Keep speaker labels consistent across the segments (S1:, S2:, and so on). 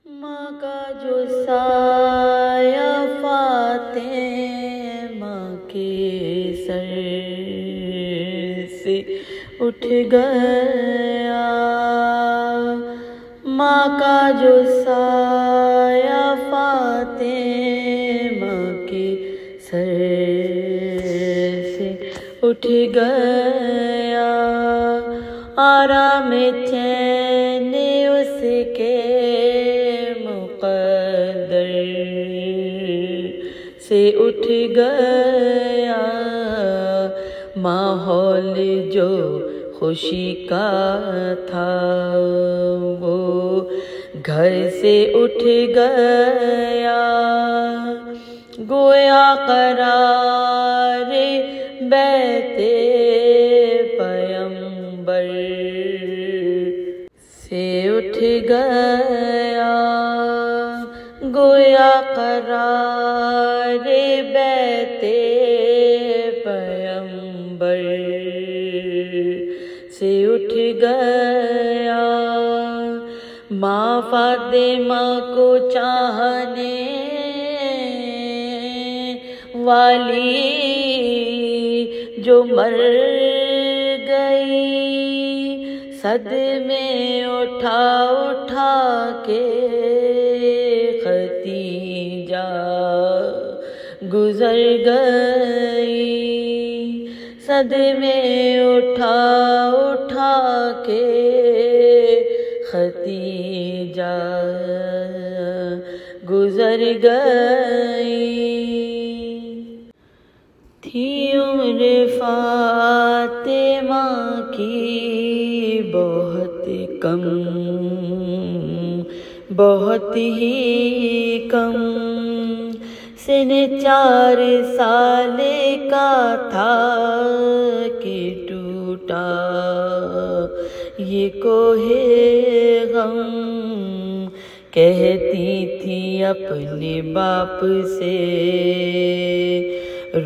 S1: ماں کا جو سایہ فاطمہ کے سر سے اٹھ گیا، ماں کا جو سایہ فاطمہ کے سر سے اٹھ گیا، آرام چین اس کے مقدر سے اٹھ گیا، ماحول جو خوشی کا تھا وہ گھر سے اٹھ گیا، گویا قرار بیت پیمبر سے اٹھ گیا، گویا قرار بیت پیمبر سے اٹھ گیا، ماں فاطمہ کو چاہنے والی جو مر گئی، صدمے اٹھا اٹھا کے ختیجہ گزر گئی، صدمے اٹھا اٹھا کے ختیجہ گزر گئی، تھی عمر فاطمہ کی بہت کم، بہت ہی کم، سن 4 سال کا تھا کہ ٹوٹا یہ کوہ غم، کہتی تھی اپنے باپ سے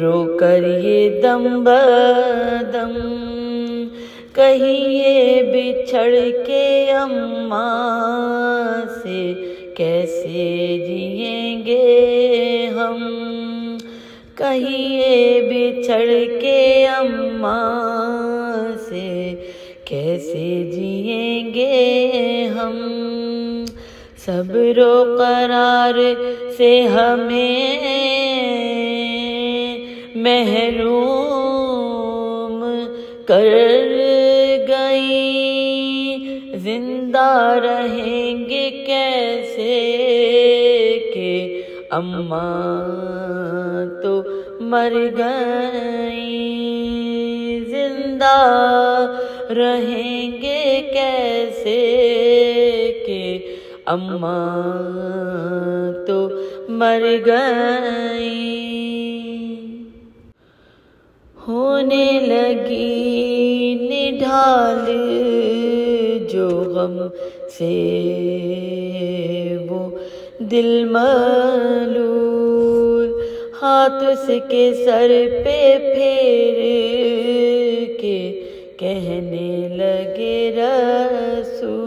S1: رو کر یہ دم بدم، کہیں یہ بچھڑ کے اماں سے کیسے جئیں گے ہم، کہیں یہ بچھڑ کے اماں سے کیسے جئیں گے ہم، صبر و قرار سے ہمیں محروم کر گئی، زندہ رہیں گے کیسے کہ اماں تو مر گئی، زندہ رہیں گے کیسے کہ اماں تو مر گئی، ہونے لگی نڈھال جو غم سے وہ دل ملول، ہاتھ اس کے سر پہ پھیر کے کہنے لگے رسول،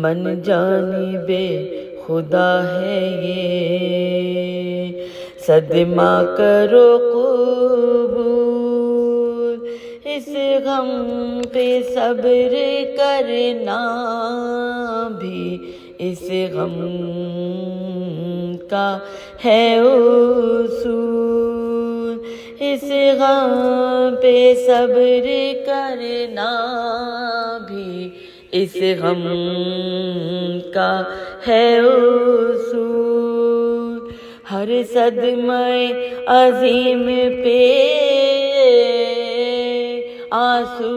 S1: من جانب خدا ہے یہ، صدمہ کرو قبول، اس غم پہ صبر کرنا بھی اس غم کا ہے اصول، اس غم پہ صبر کرنا بھی اس غم کا ہے اصول، ہر صدمہ عظیم پہ آنسو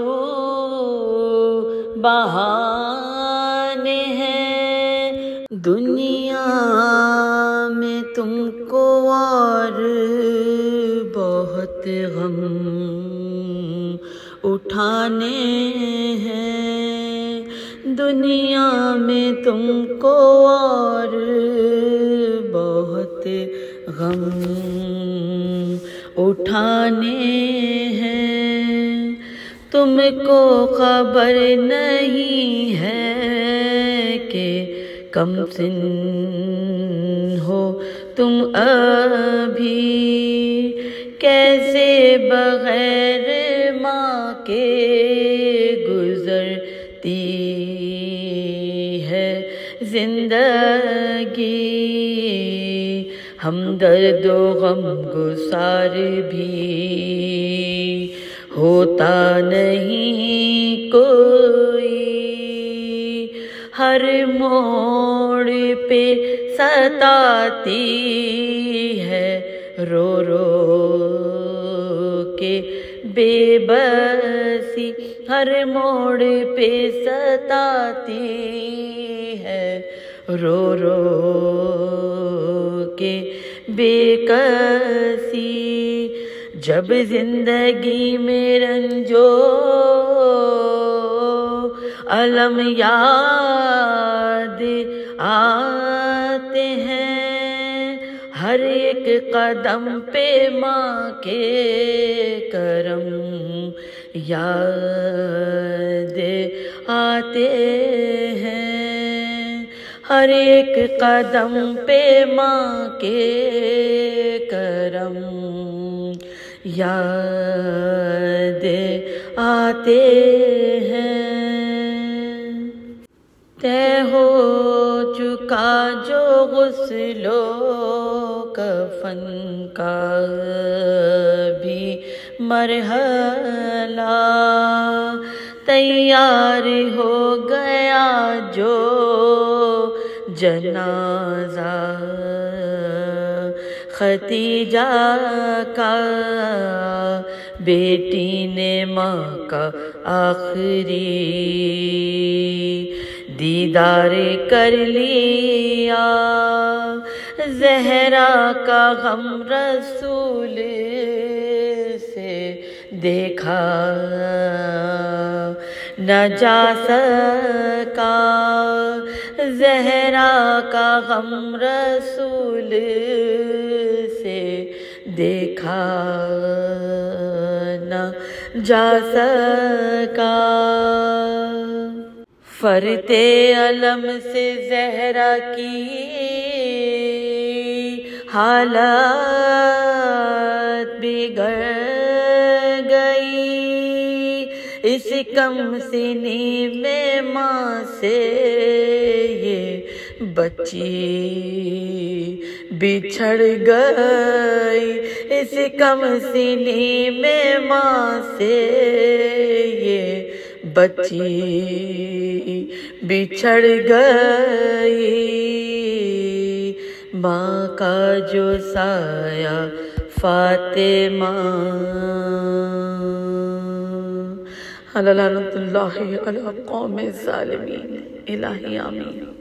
S1: بہانے ہیں، دنیا میں تم کو اور بہت غم اٹھانے ہیں، دنیا میں تم کو اور بہت غم اٹھانے ہیں، تم کو خبر نہیں ہے کہ کم سن ہو تم ابھی، کیسے بغیر ماں کے گزرتی ہے زندگی، ہمدرد و غم گسار بھی ہوتا نہیں کوئی، ہر موڑ پہ ستاتی ہے رو رو کے بے بسی، ہر موڑ پہ ستاتی ہے رو رو کے بے کسی، جب زندگی میں رنجو الم یاد آتے ہیں، ہر ایک قدم پہ ماں کے کرم یاد آتے ہیں، ہر ایک قدم پہ ماں کے کرم یاد آتے ہیں۔ طے ہو چکا جو غسل و کفن کا بھی مرحلہ، تیار ہو گیا جو جنازہ ختیجہ کا، بیٹی نے ماں کا آخری دیدار کر لیا، زہرا کا غم رسول سے دیکھا نہ جا سکا، زہرا کا غم رسول سے دیکھا نہ جا سکا، فرتے علم سے زہرا کی حالت بگڑ گئی، اس کم سنی میں ماں سے یہ بچی بچھڑ گئی، اس کم سنی میں ماں سے یہ بچی بچھڑ گئی، ماں کا جو سایہ فاطمہ، لعنت اللہ علی القوم الظالمین، الہی آمین۔